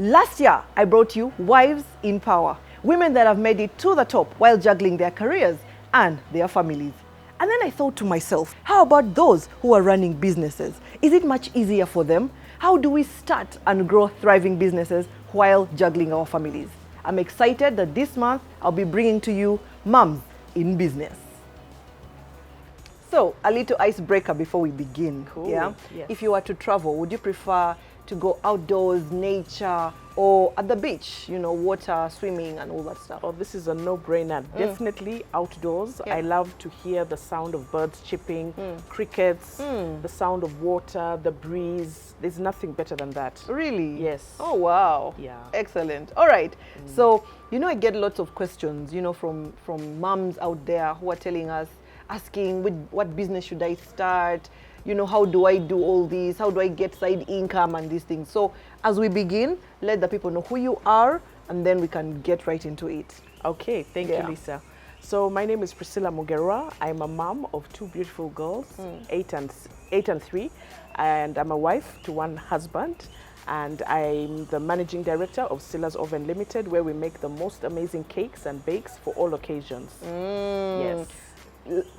Last year, I brought you Wives in Power, women that have made it to the top while juggling their careers and their families. And then I thought to myself, how about those who are running businesses? Is it much easier for them? How do we start and grow thriving businesses while juggling our families? I'm excited that this month I'll be bringing to you Moms in Business. So, a little icebreaker before we begin. Cool. Yeah? Yes. If you were to travel, would you prefer to go outdoors, nature, or at the beach, you know, water, swimming, and all that stuff? Oh, this is a no-brainer. Definitely outdoors. Yeah. I love to hear the sound of birds chirping, crickets, the sound of water, the breeze. There's nothing better than that. Really? Yes. Oh, wow. Yeah. Excellent. All right. So, you know, I get lots of questions, you know, from moms out there who are telling us, asking, what business should I start? You know, how do I do all this? How do I get side income and these things? So as we begin, let the people know who you are, and then we can get right into it. Okay, thank you, Lisa. So my name is Priscilla Mugerwa. I'm a mom of two beautiful girls, 8 and 3, and I'm a wife to one husband. And I'm the managing director of Silla's Oven Limited, where we make the most amazing cakes and bakes for all occasions. Yes.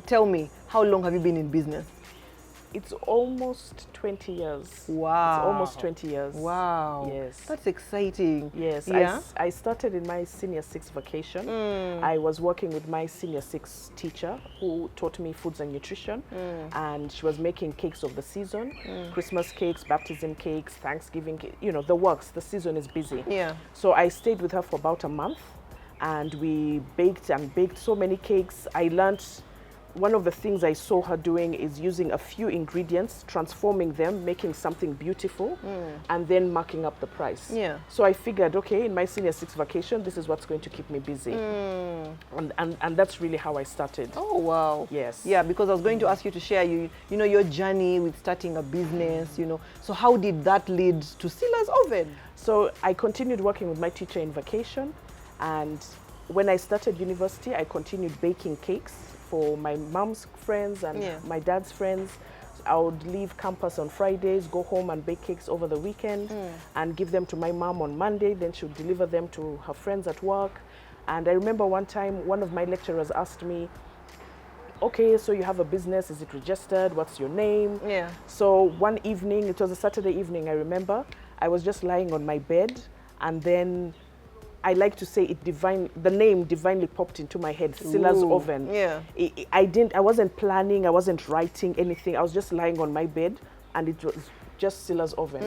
Tell me, how long have you been in business? It's almost 20 years. Wow. It's almost 20 years. Wow. Yes. That's exciting. Yes. Yeah? I started in my senior 6 vacation. I was working with my senior 6 teacher who taught me foods and nutrition. And she was making cakes of the season, Christmas cakes, baptism cakes, Thanksgiving, you know, the works. The season is busy. Yeah. So I stayed with her for about a month, and we baked so many cakes. I learned. One of the things I saw her doing is using a few ingredients, transforming them, making something beautiful, and then marking up the price. Yeah. So I figured, okay, in my senior 6 vacation, this is what's going to keep me busy. And that's really how I started. Oh, wow. Yes. Yeah, because I was going to ask you to share you know, your journey with starting a business, you know. So how did that lead to Silla's Oven? So I continued working with my teacher in vacation, and when I started university, I continued baking cakes for my mom's friends and my dad's friends. I would leave campus on Fridays, go home and bake cakes over the weekend and give them to my mom on Monday. Then she would deliver them to her friends at work. And I remember one time, one of my lecturers asked me, okay, so you have a business, is it registered? What's your name? Yeah. So one evening, it was a Saturday evening, I remember, I was just lying on my bed, and then I like to say the name divinely popped into my head, Silla's Oven. Yeah. I wasn't planning, I wasn't writing anything. I was just lying on my bed, and it was just Silla's Oven.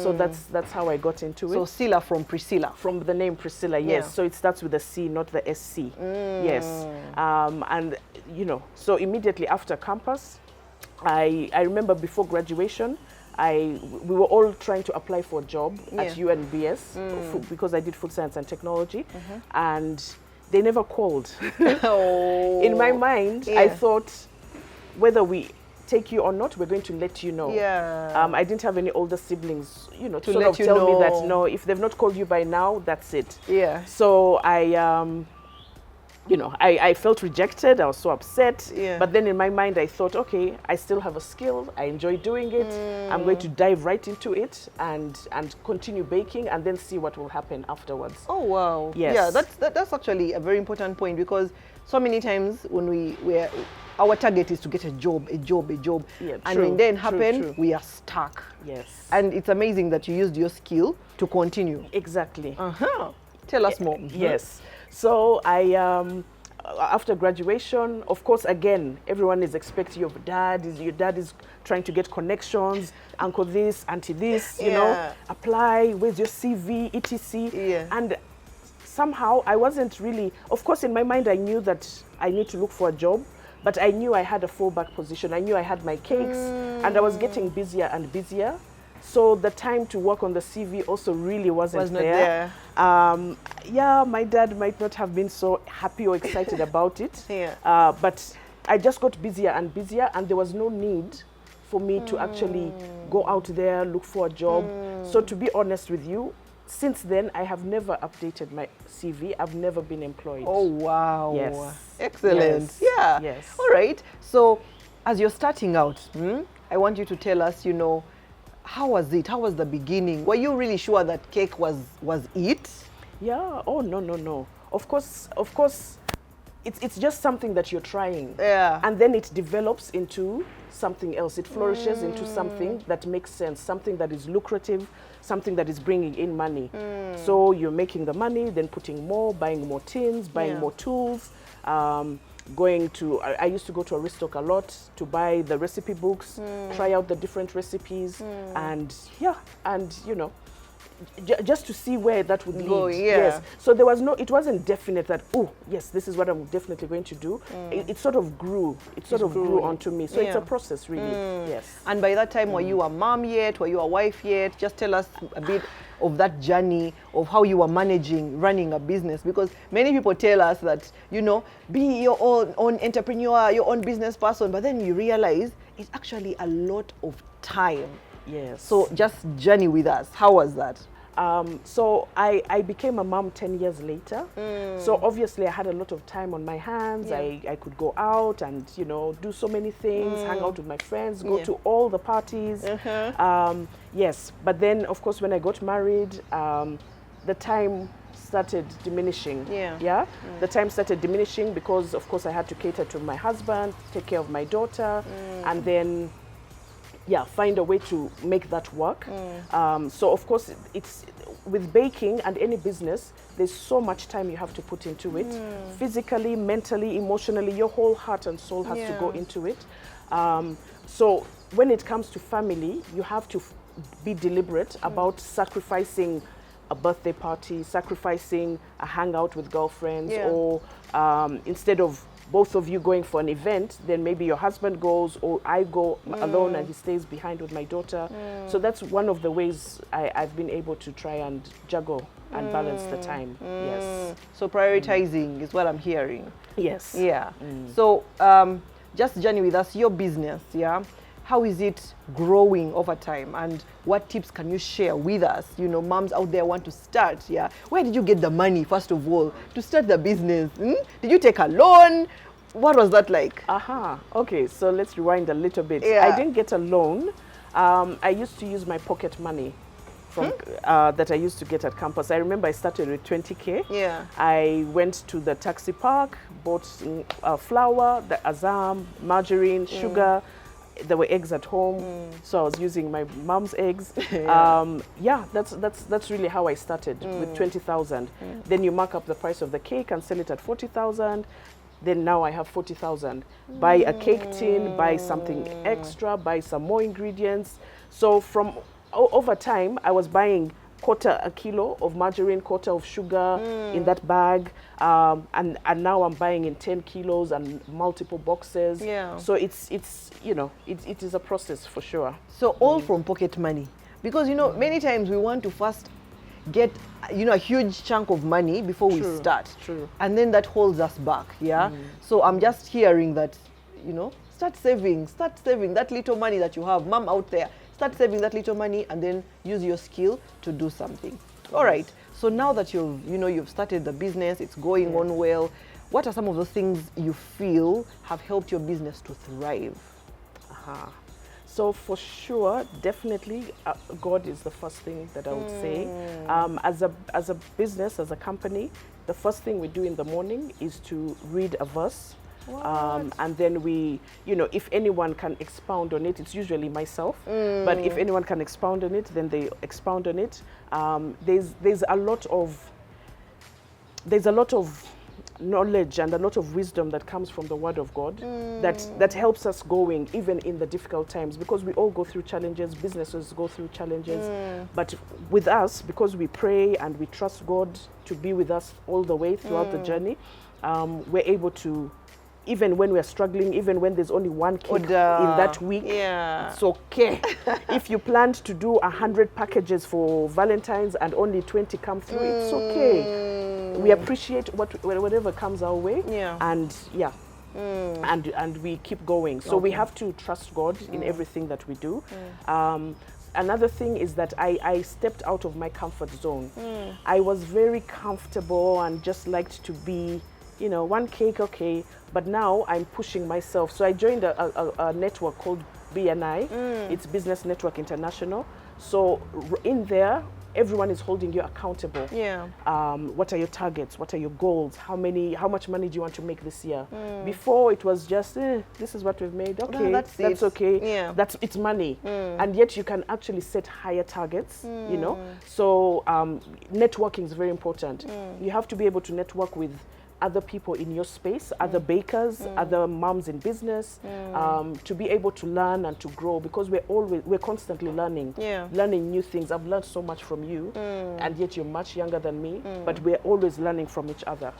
So that's how I got into it. So Silla from Priscilla. From the name Priscilla, yes. Yeah. So it starts with a C, not the SC. Yes. And, you know, so immediately after campus, I remember before graduation, we were all trying to apply for a job at UNBS because I did food science and technology, and they never called. In my mind, I thought, whether we take you or not, we're going to let you know. Yeah. I didn't have any older siblings, you know, to let sort of you tell me know. that, no, if they've not called you by now, that's it. Yeah. So you know, I felt rejected. I was so upset. Yeah. But then in my mind, I thought, okay, I still have a skill. I enjoy doing it. I'm going to dive right into it and continue baking, and then see what will happen afterwards. Oh, wow. Yes. Yeah, that's actually a very important point, because so many times when our target is to get a job. Yeah, and true, when then happen, true. we are stuck. Yes. And it's amazing that you used your skill to continue. Exactly. Tell us more. Yes. So after graduation, of course, again, everyone is expecting your dad is trying to get connections, uncle this, auntie this, you know, apply, where's your CV, etc. Yeah. And somehow I wasn't really, of course, in my mind, I knew that I need to look for a job, but I knew I had a fallback position. I knew I had my cakes, and I was getting busier and busier. So the time to work on the CV also really wasn't there. Yeah, my dad might not have been so happy or excited about it. Yeah. But I just got busier and busier, and there was no need for me to actually go out there, look for a job. So to be honest with you, since then, I have never updated my CV. I've never been employed. Oh, wow. Yes. Excellent. Yes. Yeah. Yes. All right. So as you're starting out, I want you to tell us, you know, how was it? How was the beginning? Were you really sure that cake was it? Yeah. Oh, no, no, no. Of course, it's just something that you're trying. Yeah. And then it develops into something else. It flourishes into something that makes sense, something that is lucrative, something that is bringing in money. So you're making the money, then putting more, buying more tins, buying more tools, going to, I used to go to Aristoc a lot to buy the recipe books, try out the different recipes, and yeah, and you know, just to see where that would lead. Yes. So there was no, it wasn't definite that, oh, yes, this is what I'm definitely going to do. It sort of grew. It sort of grew onto me. So it's a process, really. Yes. And by that time, were you a mom yet? Were you a wife yet? Just tell us a bit of that journey of how you were managing running a business, because many people tell us that, you know, be your own entrepreneur, your own business person, but then you realize it's actually a lot of time. Yes. So just journey with us. How was that? So I became a mom 10 years later. So obviously I had a lot of time on my hands. I could go out and, you know, do so many things, hang out with my friends, go to all the parties. Yes, but then of course when I got married, the time started diminishing. The time started diminishing because of course I had to cater to my husband, take care of my daughter, and then find a way to make that work. So of course it's with baking and any business, there's so much time you have to put into it, physically, mentally, emotionally. Your whole heart and soul has to go into it. So when it comes to family, you have to be deliberate about sacrificing a birthday party, sacrificing a hangout with girlfriends, or instead of both of you going for an event, then maybe your husband goes or I go alone and he stays behind with my daughter. So that's one of the ways I've been able to try and juggle and balance the time. Yes. So prioritizing is what I'm hearing. Yes. Yeah. So just journey with us, your business, how is it growing over time, and what tips can you share with us? You know, moms out there want to start, Where did you get the money, first of all, to start the business? Did you take a loan? What was that like? Okay, so let's rewind a little bit. I didn't get a loan. I used to use my pocket money from that I used to get at campus. I remember I started with 20K. I went to the taxi park, bought flour, the azam, margarine, sugar. There were eggs at home, so I was using my mom's eggs. That's really how I started with 20,000. Then you mark up the price of the cake and sell it at 40,000. Then now I have 40,000. Buy a cake tin, buy something extra, buy some more ingredients. So from over time, I was buying quarter a kilo of margarine, quarter of sugar in that bag, and now I'm buying in 10 kilos and multiple boxes. So it's you know, it is a process for sure. So all from pocket money, because you know many times we want to first get, you know, a huge chunk of money before we start, and then that holds us back. So I'm just hearing that, you know, start saving that little money that you have. Mom out there, start saving that little money and then use your skill to do something. All right. So now that you've started the business, it's going on well. What are some of the things you feel have helped your business to thrive? So for sure, definitely, God is the first thing that I would say. As a business, as a company, the first thing we do in the morning is to read a verse. And then we, you know, if anyone can expound on it, it's usually myself, but if anyone can expound on it, then they expound on it. There's a lot of knowledge and a lot of wisdom that comes from the Word of God that helps us going even in the difficult times, because we all go through challenges, businesses go through challenges, but with us, because we pray and we trust God to be with us all the way throughout the journey, we're able to, even when we're struggling, even when there's only one cake in that week, it's okay. If you planned to do 100 packages for Valentine's and only 20 come through, it's okay. We appreciate whatever comes our way, and and we keep going. So we have to trust God in everything that we do. Another thing is that I stepped out of my comfort zone. I was very comfortable and just liked to be, you know, one cake, okay, but now I'm pushing myself. So I joined a network called BNI. It's Business Network International. So in there, everyone is holding you accountable. Yeah. What are your targets? What are your goals? How much money do you want to make this year? Before it was just, this is what we've made. Okay, No, that's okay. Yeah. It's money. And yet you can actually set higher targets, you know. So networking is very important. You have to be able to network with other people in your space, other bakers, other moms in business, to be able to learn and to grow, because we're constantly learning, learning new things. I've learned so much from you, and yet you're much younger than me, but we're always learning from each other.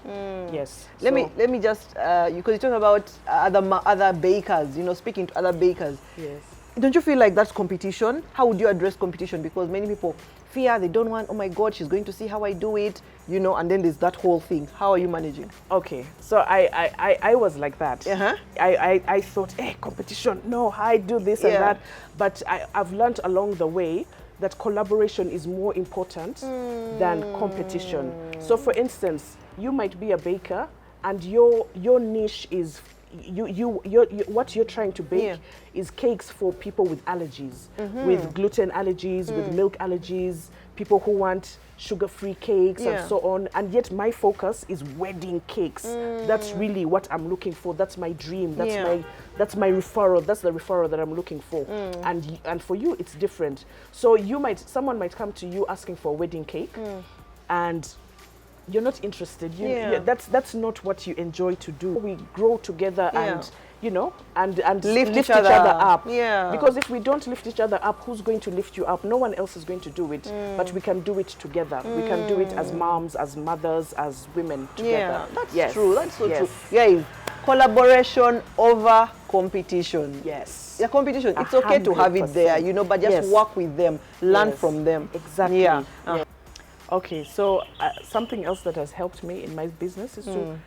Yes. Let me just because you talk about other bakers, you know, speaking to other bakers. Yes. Don't you feel like that's competition? How would you address competition? Because many people fear, they don't want, oh my God, she's going to see how I do it, you know, and then there's that whole thing. How are you managing? Okay, so I was like that. I thought, hey, competition, no, I do this and that. But I've learned along the way that collaboration is more important than competition. So for instance, you might be a baker and your niche is what you're trying to bake is cakes for people with allergies, with gluten allergies, with milk allergies, people who want sugar-free cakes and so on. And yet my focus is wedding cakes. That's really what I'm looking for. That's my dream. That's my referral. That's the referral that I'm looking for. And for you, it's different. So someone might come to you asking for a wedding cake, and you're not interested. That's not what you enjoy to do. We grow together and, you know, and lift each other up. Yeah. Because if we don't lift each other up, who's going to lift you up? No one else is going to do it. But we can do it together. We can do it as moms, as mothers, as women together. Yeah, that's true. That's so true. Yeah, collaboration over competition. Yes. Yeah, competition. It's okay to have it there, you know, but just work with them, learn from them. Exactly. Yeah. Okay, so something else that has helped me in my business is to,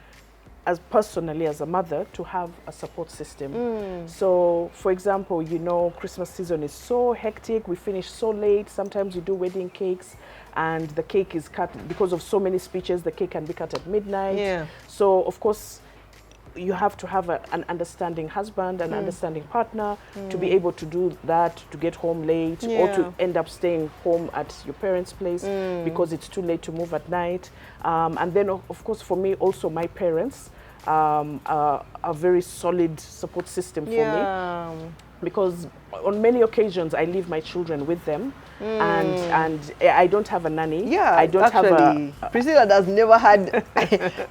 as personally as a mother, to have a support system. So, for example, you know, Christmas season is so hectic. We finish so late. Sometimes we do wedding cakes, and the cake is cut because of so many speeches. The cake can be cut at midnight. Yeah. So, of course, you have to have an understanding husband, an understanding partner to be able to do that, to get home late, or to end up staying home at your parents' place because it's too late to move at night. And then, of course, for me, also my parents are a very solid support system for me. Because on many occasions I leave my children with them, and I don't have a nanny. Yeah, I don't have Priscilla has never had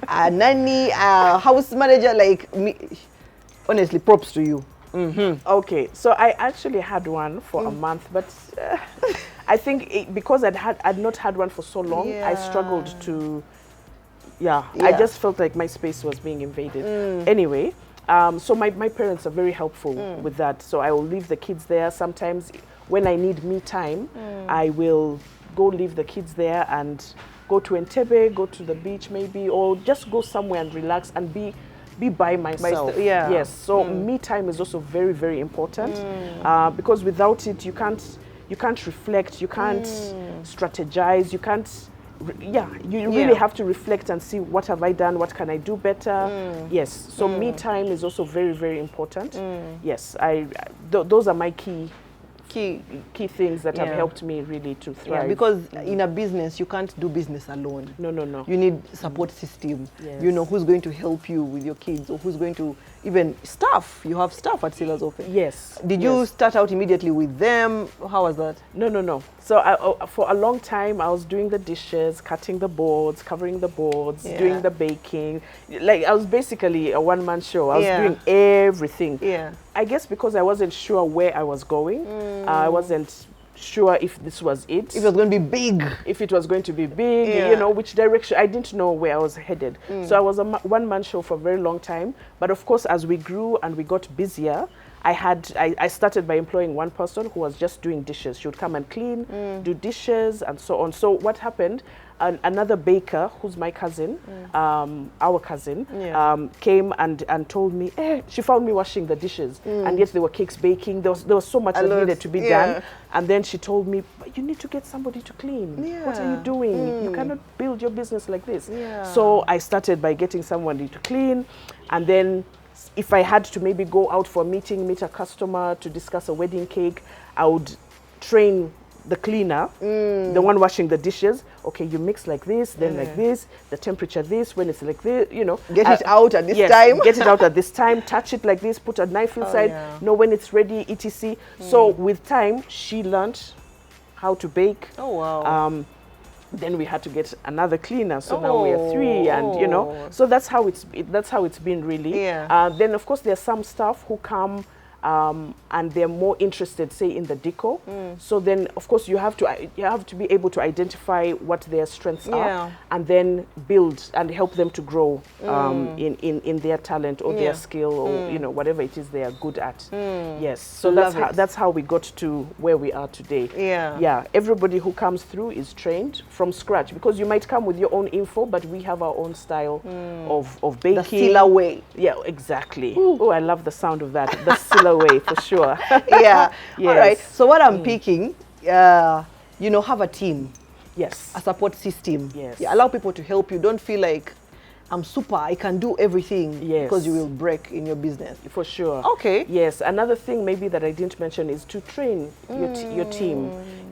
a nanny, a house manager like me. Honestly, props to you. Okay, so I actually had one for a month, but I think because I'd not had one for so long, I struggled to. I just felt like my space was being invaded. Anyway. So my parents are very helpful with that. So I will leave the kids there. Sometimes when I need me time, I will go leave the kids there and go to Entebbe, go to the beach maybe, or just go somewhere and relax and be by myself. Yes. So me time is also very, very important because without it, you can't reflect, you can't strategize, you can't. You really have to reflect and see, what have I done, what can I do better. Yes, so me time is also very, very important. Yes, those are my key things that have helped me really to thrive. Yeah, because in a business, you can't do business alone. No. You need support system. You know, who's going to help you with your kids, or who's going to, even staff. You have staff at Sila's office. Yes. Did you start out immediately with them? How was that? No. So for a long time, I was doing the dishes, cutting the boards, covering the boards, doing the baking. Like, I was basically a one-man show. I was doing everything. Yeah. I guess because I wasn't sure where I was going. I wasn't sure if this was it. If it was going to be big. If it was going to be big, you know, which direction. I didn't know where I was headed. So I was a one-man show for a very long time. But of course, as we grew and we got busier, I started by employing one person who was just doing dishes. She would come and clean, do dishes, and so on. So what happened, another baker, who's my cousin, our cousin, came and told me, she found me washing the dishes. And yet there were cakes baking. There was so much that needed to be done. And then she told me, but you need to get somebody to clean. What are you doing? You cannot build your business like this. So I started by getting somebody to clean. And then if I had to maybe go out for a meeting, meet a customer to discuss a wedding cake, I would train the cleaner, the one washing the dishes. Okay, you mix like this, then like this, the temperature this, when it's like this, you know. Get it out at this yes, time. Get it out at this time, touch it like this, put a knife inside, know when it's ready, etc. So with time, she learned how to bake. Oh, wow. Then we had to get another cleaner, so now we are 3, and you know, so that's how it's been really. Yeah. Then of course there are some staff who come and they're more interested, say, in the decor. So then, of course, you have to be able to identify what their strengths are, and then build and help them to grow in their talent or their skill or you know whatever it is they are good at. Yes. So that's how we got to where we are today. Yeah. Yeah. Everybody who comes through is trained from scratch, because you might come with your own info, but we have our own style of baking. The Silla way. Yeah, exactly. Oh, I love the sound of that. The Silla way, for sure. Yeah. Yes. All right. So what I'm picking, you know, have a team. Yes. A support system. Yes. Yeah, allow people to help you. Don't feel like I'm super, I can do everything. Yes. Because you will break in your business. For sure. Okay. Yes. Another thing maybe that I didn't mention is to train your team.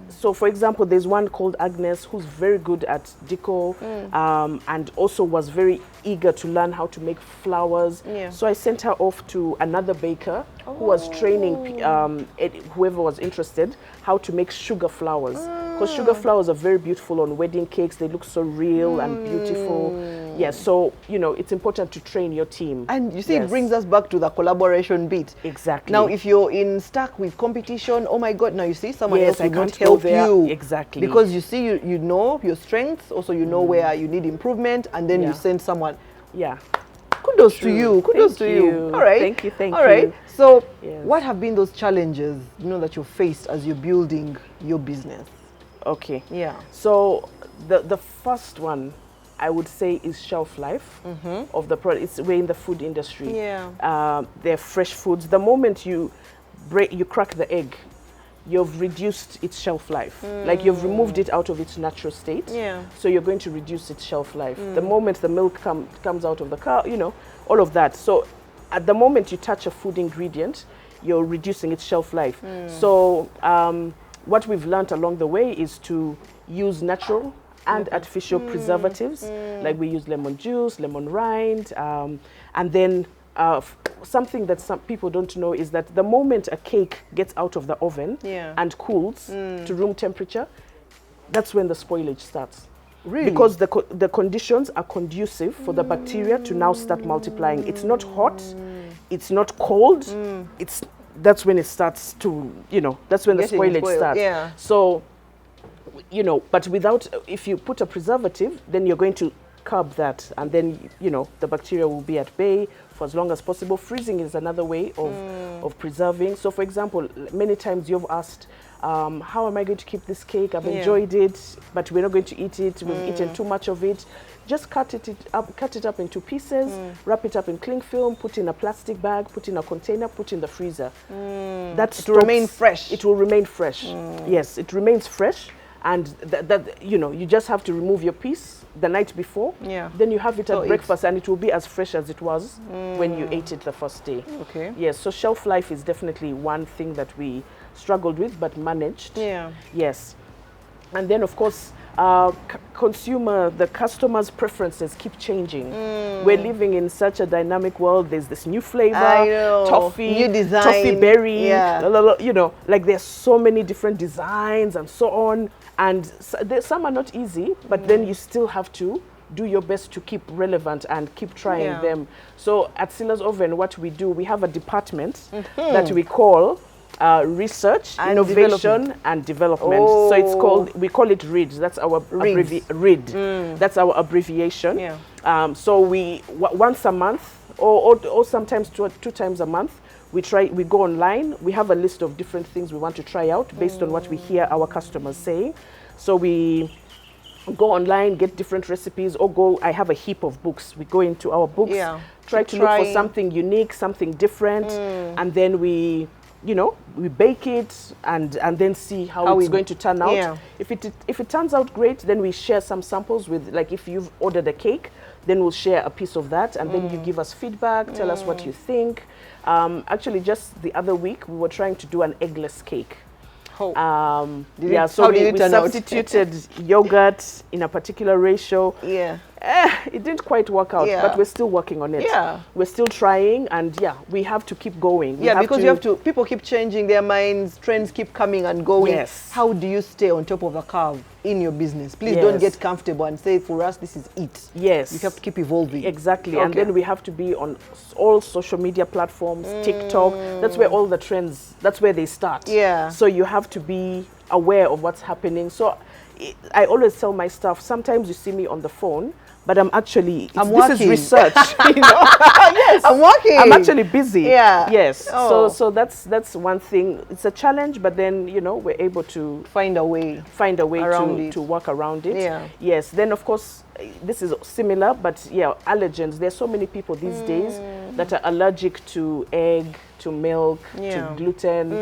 So, for example, there's one called Agnes who's very good at decor and also was very eager to learn how to make flowers. Yeah. So I sent her off to another baker who was training whoever was interested how to make sugar flowers. Because sugar flowers are very beautiful on wedding cakes. They look so real and beautiful. Yes, so, you know, it's important to train your team. And you see, it brings us back to the collaboration bit. Exactly. Now, if you're stuck with competition, oh my God, now you see someone else I will not can't go help there. you. Exactly. Because you see, you know your strengths, also you know where you need improvement, and then you send someone. Yeah. Kudos to you. Kudos to you. All right. Thank you. Thank you. All right. So, Yes. what have been those challenges, you know, that you faced as you're building your business? Okay. Yeah. So the first one I would say is shelf life of the product. We're in the food industry. Yeah. They're fresh foods. The moment you crack the egg, you've reduced its shelf life. Like you've removed it out of its natural state. Yeah. So you're going to reduce its shelf life. The moment the milk comes out of the cow, you know, all of that. So at the moment you touch a food ingredient, you're reducing its shelf life. So what we've learned along the way is to use natural and artificial preservatives. Like we use lemon juice, lemon rind, and then something that some people don't know is that the moment a cake gets out of the oven and cools to room temperature, that's when the spoilage starts. Really? Because the conditions are conducive for the bacteria to now start multiplying. It's not hot, it's not cold, that's when it starts to, you know, that's when the spoilage starts. Yeah. So, you know, but if you put a preservative, then you're going to curb that, and then, you know, the bacteria will be at bay for as long as possible. Freezing is another way of preserving. So, for example, many times you've asked, how am I going to keep this cake? I've enjoyed it, but we're not going to eat it. We've eaten too much of it. Just cut it up into pieces, wrap it up in cling film, put in a plastic bag, put in a container, put in the freezer. It will remain fresh. It will remain fresh. Yes, it remains fresh. And that you know, you just have to remove your piece the night before. Yeah. Then you have it at breakfast, and it will be as fresh as it was when you ate it the first day. Okay. Yes. So shelf life is definitely one thing that we struggled with, but managed. Yeah. Yes. And then, of course, the customer's preferences keep changing. We're living in such a dynamic world. There's this new flavor, toffee, new design, toffee berry, you know, like there's so many different designs and so on. And some are not easy, but then you still have to do your best to keep relevant and keep trying them. So at Silla's Oven, what we do, we have a department that we call research, and innovation, and development. So it's called, we call it RID. That's our RID. That's our abbreviation. Yeah. So we once a month, or sometimes two times a month, we go online. We have a list of different things we want to try out based on what we hear our customers saying. So we go online, get different recipes, or I have a heap of books. We go into our books, try to look for something unique, something different, and then we bake it and then see how it's going to turn out. Yeah. If it turns out great, then we share some samples with, like, if you've ordered a cake, then we'll share a piece of that, and then you give us feedback, tell us what you think. Actually, just the other week, we were trying to do an eggless cake. Oh. Yeah, so we substituted yogurt in a particular ratio. Yeah. It didn't quite work out, but we're still working on it. Yeah. We're still trying, and we have to keep going. Because people keep changing their minds, trends keep coming and going. Yes. How do you stay on top of the curve in your business? Please don't get comfortable and say, for us, this is it. Yes. You have to keep evolving. Exactly. Okay. And then we have to be on all social media platforms, TikTok. That's where all the trends, that's where they start. Yeah. So you have to be aware of what's happening. So I always tell my staff, sometimes you see me on the phone, but I'm actually, this is research. Yes. I'm working. I'm actually busy. Yeah. Yes. Oh. So that's one thing. It's a challenge, but then, we're able to find a way to work around it. Yeah. Yes. Then, of course, this is similar, but allergens. There's so many people these days that are allergic to egg, to milk, to gluten.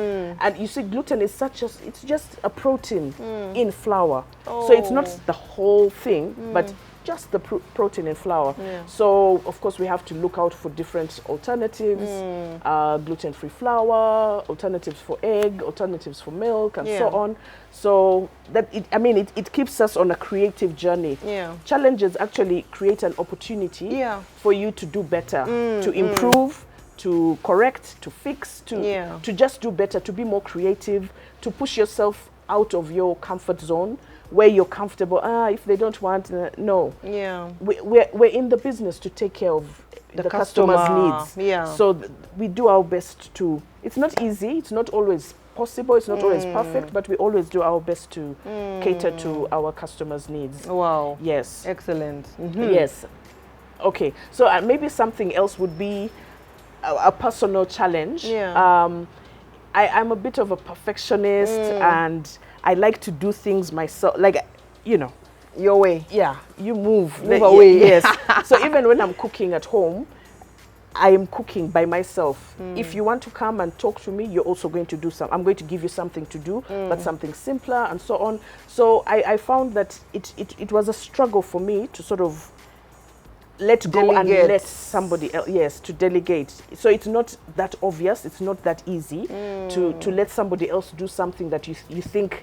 And you see, gluten is it's just a protein in flour. Oh. So it's not the whole thing, but just the protein in flour. Yeah. So, of course, we have to look out for different alternatives, gluten-free flour, alternatives for egg, alternatives for milk, and so on. So, it keeps us on a creative journey. Yeah. Challenges actually create an opportunity for you to do better, to improve, to correct, to fix, to just do better, to be more creative, to push yourself out of your comfort zone, where you're comfortable. If they don't want, no. Yeah. We're in the business to take care of the customer's needs. Yeah. So we do our best to. It's not easy. It's not always possible. It's not always perfect, but we always do our best to cater to our customers' needs. Wow. Yes. Excellent. Yes. Okay. So maybe something else would be a personal challenge. Yeah. I'm a bit of a perfectionist, and I like to do things myself, your way. Yeah, you move away. Yes. So even when I'm cooking at home, I am cooking by myself. If you want to come and talk to me, you're also going to do I'm going to give you something to do, but something simpler and so on. So I found that it was a struggle for me to sort of let go and let somebody else, to delegate. So it's not that obvious, it's not that easy to let somebody else do something that you think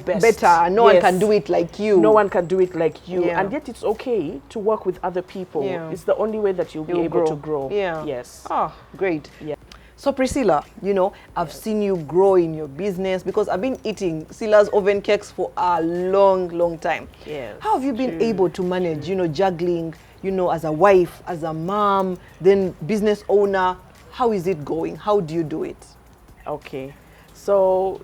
best. Better. No one can do it like you. No one can do it like you. Yeah. And yet it's okay to work with other people. Yeah. It's the only way that you'll be able to grow. Yeah. Yes. Ah, great. Yeah. So Priscilla, I've seen you grow in your business, because I've been eating Sila's oven cakes for a long, long time. Yes. How have you been able to manage, juggling, as a wife, as a mom, then business owner? How is it going? How do you do it? Okay. So,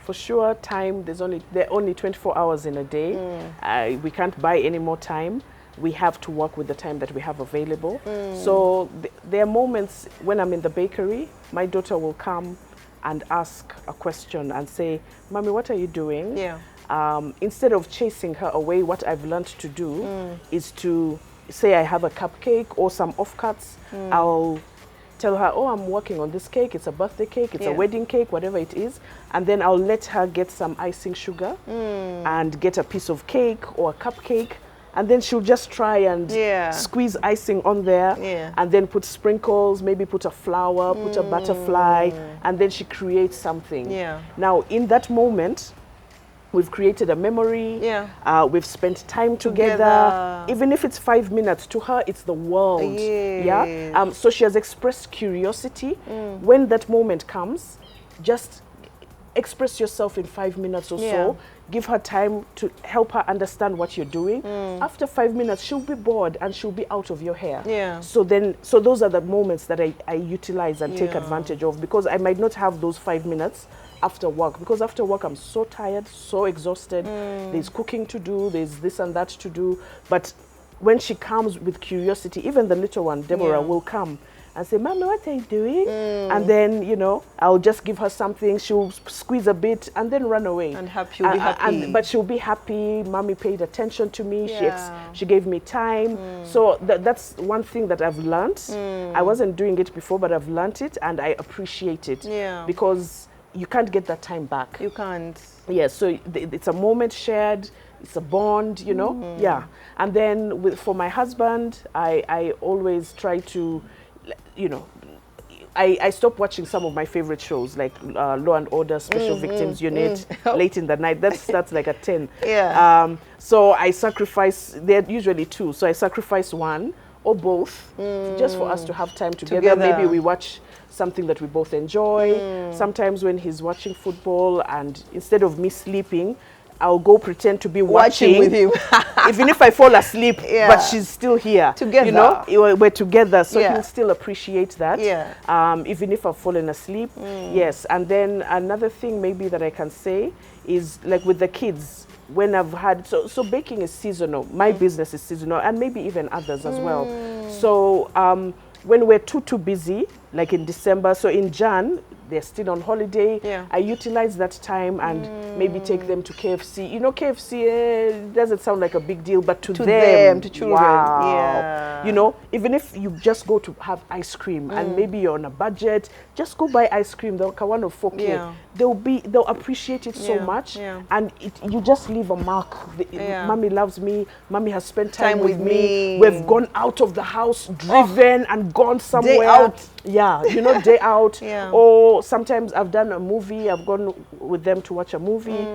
for sure, time, there are only 24 hours in a day. We can't buy any more time. We have to work with the time that we have available. So there are moments when I'm in the bakery, my daughter will come and ask a question and say, "Mommy, what are you doing?" Yeah. Instead of chasing her away, what I've learned to do is to say I have a cupcake or some offcuts. I'll tell her, "Oh, I'm working on this cake. It's a birthday cake. It's a wedding cake, whatever it is." And then I'll let her get some icing sugar and get a piece of cake or a cupcake. And then she'll just try and squeeze icing on there, and then put sprinkles, maybe put a flower, put a butterfly, and then she creates something. Yeah. Now, in that moment, we've created a memory. Yeah. We've spent time together. Even if it's 5 minutes, to her, it's the world. Yeah. So she has expressed curiosity. When that moment comes, just express yourself in 5 minutes or so. Give her time to help her understand what you're doing. After 5 minutes, she'll be bored and she'll be out of your hair. Yeah. So those are the moments that I utilize and take advantage of, because I might not have those 5 minutes after work, because after work I'm so tired, so exhausted. There's cooking to do, there's this and that to do. But when she comes with curiosity, even the little one, Deborah, will come and say, "Mama, what are you doing?" And then, I'll just give her something. She'll squeeze a bit and then run away. And she'll be happy. But she'll be happy. Mommy paid attention to me. She gave me time. So that's one thing that I've learned. I wasn't doing it before, but I've learned it, and I appreciate it. Yeah. Because you can't get that time back. You can't. Yeah, so it's a moment shared. It's a bond, Yeah. And then for my husband, I always try to, I stopped watching some of my favorite shows like Law and Order, Special Victims Unit, late in the night. That starts like at 10. Yeah. So I sacrifice, they're usually two, so I sacrifice one or both just for us to have time together. Maybe we watch something that we both enjoy. Sometimes when he's watching football and instead of me sleeping, I'll go pretend to be watching with him. Even if I fall asleep, but she's still here. Together. You know, we're together, so he'll still appreciate that. Even if I've fallen asleep. Yes, and then another thing maybe that I can say is like with the kids, when I've had, so baking is seasonal. My business is seasonal, and maybe even others as well. So when we're too busy, like in December, so in Jan, they're still on holiday. I utilize that time and maybe take them to KFC. You know, KFC doesn't sound like a big deal, but to them, to children, wow. You know, even if you just go to have ice cream and maybe you're on a budget, just go buy ice cream. They'll one of 4K. They'll appreciate it so much, and you just leave a mark. Mommy loves me. Mommy has spent time with me. We've gone out of the house, driven and gone somewhere. Day out. Yeah, you know, day out. Or sometimes I've done a movie, I've gone with them to watch a movie.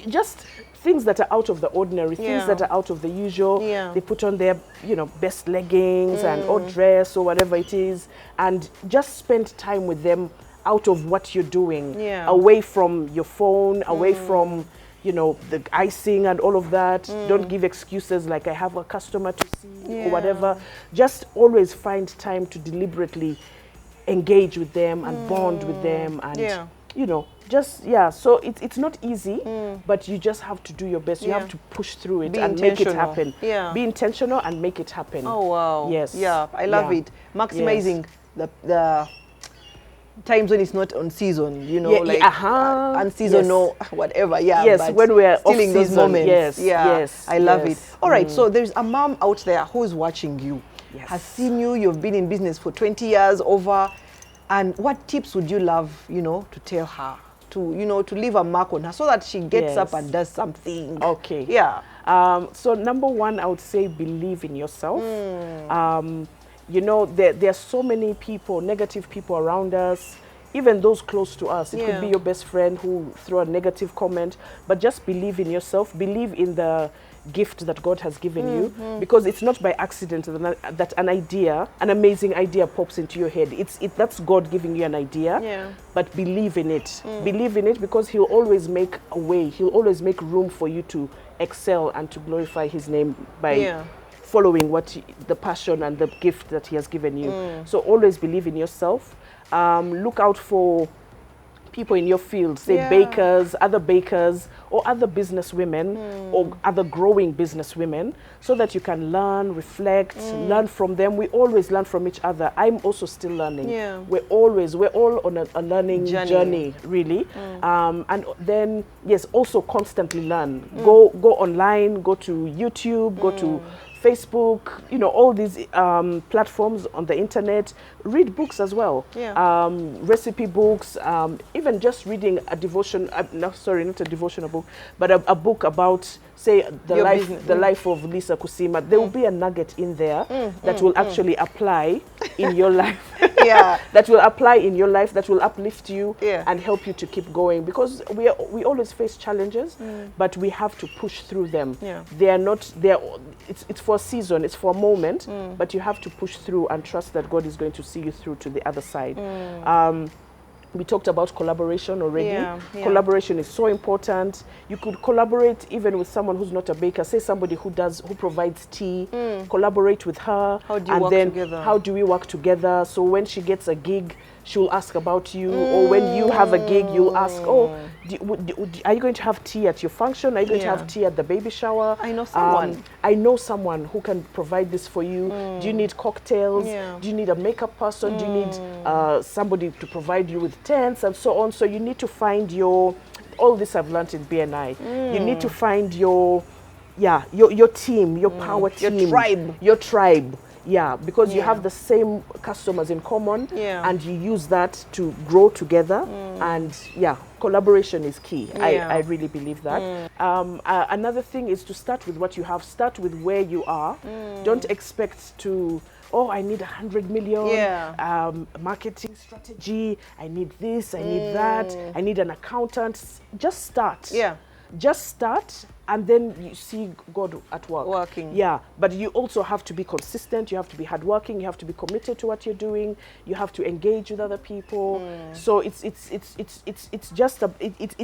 Just things that are out of the ordinary, things that are out of the usual. They put on their, you know, best leggings and or dress or whatever it is, and just spend time with them out of what you're doing, away from your phone, away from, you know, the icing and all of that. Don't give excuses like I have a customer to see or whatever. Just always find time to deliberately engage with them and bond with them, and you know, just so it's not easy, but you just have to do your best. You have to push through it and make it happen. Be intentional and make it happen. Oh wow. Yes. Yeah, I love it. Maximizing the times when it's not on season, you know, like unseasonal, whatever. Yes, but when we're still in those moments. Yes. I love it. All right, so there's a mom out there who's watching you, has seen you. You've been in business for 20 years over, and what tips would you love, you know, to tell her to, you know, to leave a mark on her so that she gets up and does something? Okay. Yeah. So number one, I would say believe in yourself. You know, there are so many people, negative people around us, even those close to us. It could be your best friend who threw a negative comment, but just believe in yourself. Believe in the gift that God has given you, because it's not by accident that an idea, an amazing idea pops into your head. That's God giving you an idea, but believe in it. Believe in it, because He'll always make a way. He'll always make room for you to excel and to glorify His name by following the passion and the gift that He has given you. So always believe in yourself. Look out for people in your field, say bakers, or other business women, or other growing business women, so that you can learn, reflect, learn from them. We always learn from each other. I'm also still learning. We're all on a learning journey, really. And then, also constantly learn. Go online, go to YouTube, go to Facebook, you know, all these platforms on the internet. Read books as well, recipe books, even just reading a devotion, not a devotional book, but a book about, say, the life of Lisa Kusima. There will be a nugget in there that will actually apply in your life. That will apply in your life, that will uplift you and help you to keep going, because we always face challenges, but we have to push through them. It's for a season, it's for a moment, but you have to push through and trust that God is going to see you through to the other side. We talked about collaboration already. Collaboration is so important. You could collaborate even with someone who's not a baker. Say somebody who provides tea. Collaborate with her. How do you work together? How do we work together? So when she gets a gig, she'll ask about you, or when you have a gig, you'll ask, are you going to have tea at your function? Are you going to have tea at the baby shower? I know someone. I know someone who can provide this for you. Do you need cocktails? Do you need a makeup person? Do you need somebody to provide you with tents and so on? So you need to find all this I've learned in BNI. You need to find your team, your power team. Your tribe. Yeah, because you Yeah. have the same customers in common, Yeah. and you use that to grow together. And yeah, collaboration is key. Yeah. I really believe that. Another thing is to start with what you have. Start with where you are. Don't expect to, oh, I need 100 million, Yeah. marketing strategy, I need this, I need that, I need an accountant. Just start. Yeah. Just start, and then you see God at work. Working. Yeah, but you also have to be consistent, you have to be hardworking, you have to be committed to what you're doing, you have to engage with other people. So it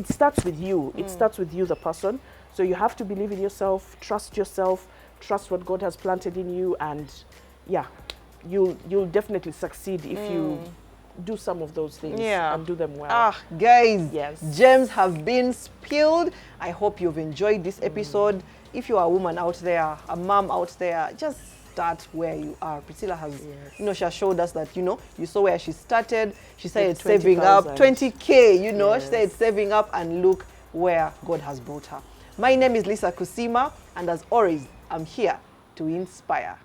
starts with you. It starts with you, the person. So you have to believe in yourself, trust what God has planted in you, and yeah, you'll definitely succeed if you do some of those things and do them well. Ah, guys, Yes. gems have been spilled. I hope you've enjoyed this episode. If you are a woman out there, a mom out there, just start where you are. Priscilla has, you know, she has showed us that, you know, you saw where she started. She started saving up 20K, you know, she started saving up, and look where God has brought her. My name is Lisa Kusima, and as always, I'm here to inspire.